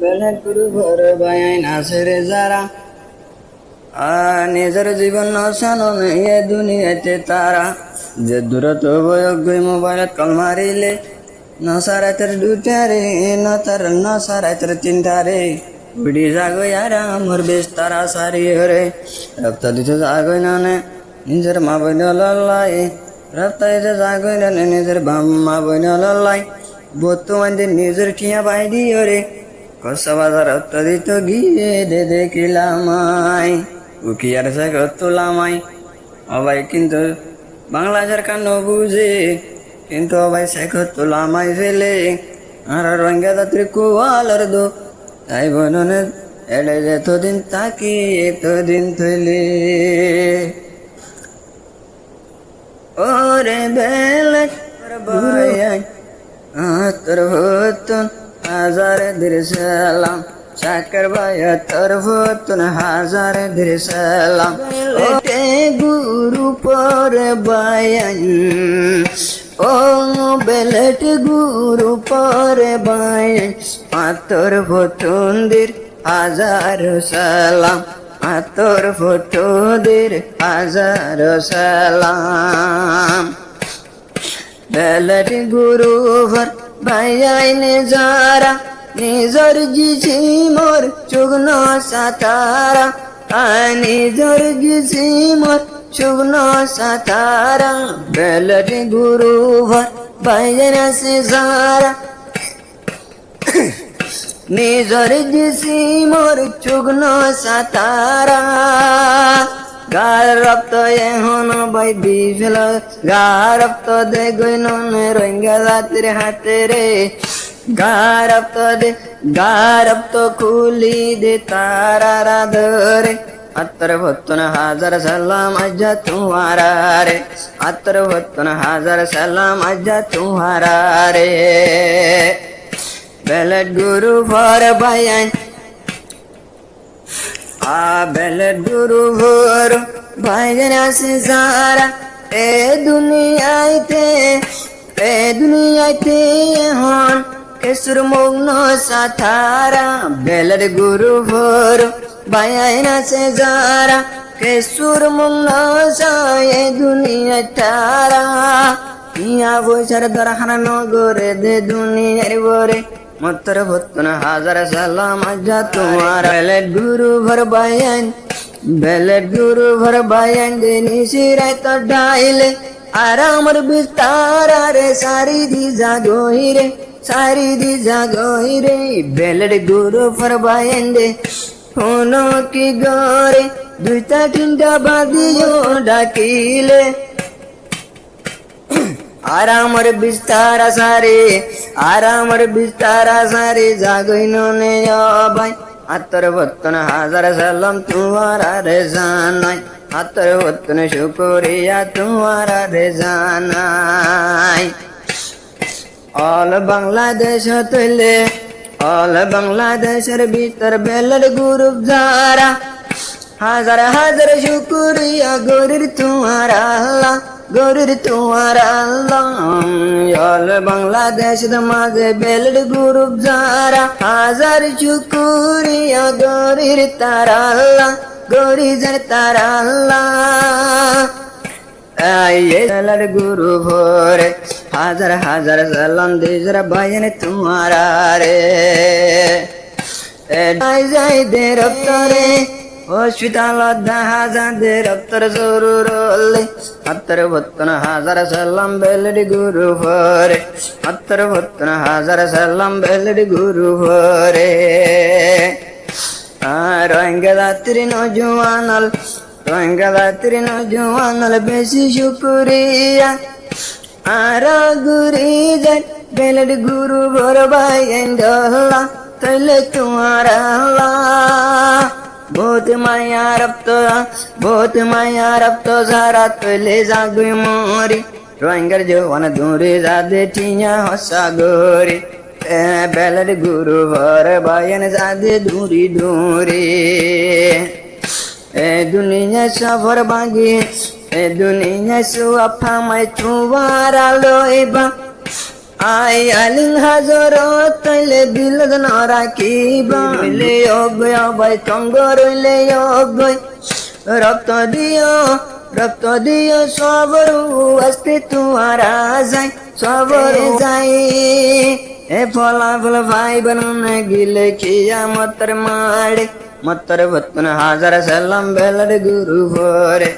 belt গুরু ভর বায়াই নাসেরে যারা নিজের জীবন নশানো এ দুনিয়াতে তারা যে দূরত বয়োগ্য মোবাইলত কল মারিলে নসারাতের দুটারে নতার নসারাতের তিনটারে বিড়ি জাগই আর আমার বেশ তারা সারি হরে রপ্তা দিতে জাগই না নিজের মা বইন লল্লাই রপ্তা দিতে জাগই না নিজের মা বইন লল্লাই বর্তমান নিজের ঠিয়া বাই দিয়ে রে কষা বাজার রপ্তা দিত গিয়ে দেখিলামাই উকিয়ার সাগর তোলামাই অবাই কিন্তু বাংলাদেশের কান্ন বুঝে কিন্তু অবাই শেখর তোলামাই ফেলে আর রঙা যাত্রী কুয়ালার দো তাই বননে এড়ে এতদিন তাকি এতদিন থইলে ওরে বেলা ভাই তোর হতন হাজারে দির সালাম শাকর ভাই তোর হতন হাজারে দির সালাম ওকে গুরু পর বায়ান ও বেলেট গুরু পর বায়ান তোর হতন দির হাজার সালাম তোর ফটোদের হাজার সালাম বেলেট গুরু ভর ভাইয়াইনে যারা নিজর গিছি মোর চুগ্ন সাতারা নিজর গিছি মোর চুগ্ন সাতারা বেলেট গুরু ভর ভাইয়াইনে সে যারা নিজর গিছি মোর চুগ্ন সাতারা গার রক্ত এখন বাই বিফেল গার রক্ত দে গইন রঙ্গা জাতির হাতে রে গার রক্ত খুলি দে তারা ধরে আত্তর ভত্তন হাজার সালাম আজ্জা তোমারা রে আত্তর ভত্তন হাজার সালাম আজ্জা তোমারা রে belt Guru for Bayern belt গুরু ভর ভাইজান আসে যারা এ দুনিয়াতে এখন কেসুর মগ্ন সাথারা বেলেট গুরু ভর ভাইজান আসে যারা কেসুর মগ্ন সায়ে দুনিয়া তারা ইয়া বৈশার দরখানা নগরে দে দুনিয়ার বরে মত্তর ভত্তন হাজার সালাম আজ্জা তোমার বেলেট গুরু ভর বায়ান বেলেট গুরু ভর বায়ান দে নিশিরাই তো ডাইলে আর আমার বিস্তার রে সারি দি জাগই রে বেলেট গুরু ভর বায়ান দে হনো কি গরে দুইটা তিনটা বাদিও ডাকিলে আর আমার বিস্তারা সারে জাগই নে ভাই আত্তর বত্তন হাজার সালাম তোমারা রে জানাই আত্তর বত্তন শুকরিয়া তোমারা রে জানাই অল বাংলাদেশ তৈলে অল বাংলাদেশের ভিতর বেলেট গুরু যারা হাজার হাজার শুকরিয়া গরির তোমারা আল্লাহ গরির তোমার আল্লাহ অল বাংলাদেশ মাঝে বেলেট গুরু যারা হাজার শুকুরিয়া গরির তারা আল্লাহ গরিজের তারা আল্লাহ বেলেট গুরু ভরে হাজার হাজার সালাম দেজর ভাইন তোমারা রে যাই দে রপ্তরে হসপিটাল জাহাজে রপ্তর জরুর আত্তর বত্তন হাজার সালাম বেলেট গুরু ভরে আত্তর বত্তন হাজার সালাম বেলেট গুরু ভরে রঙ্গা যাত্রী নজওয়ানাল বেশি শুকুরিয়া আর গুরি যায় বেলেট গুরু ভর ভাইয়ান ডল্লা তৈলে তোমার আল্লাহ बहुत माया रब्त सारा तोले जागुई मोरी रोइंगर जवान दूरी जादे ठिया हसा गोरी बेलेट गुरु भर बायन जादे दूरी ए दुनिया सफर बागी ए दुनिया सुअफा मैं तुम्हारा लोइबा আই আলিল হাজরত তৈলে বিলদ না রাখিবা রইলে অগয় অবয় তঙ্গ রইলে অগয় রক্ত দিও সবরু আস্তে তোমারা যাই সবরু যাই এ ফলাফল ভাই বননে গিলে কিয়ামতের মাড়ে মত্তর বত্তন হাজার সালাম বেলার গুরু ভরে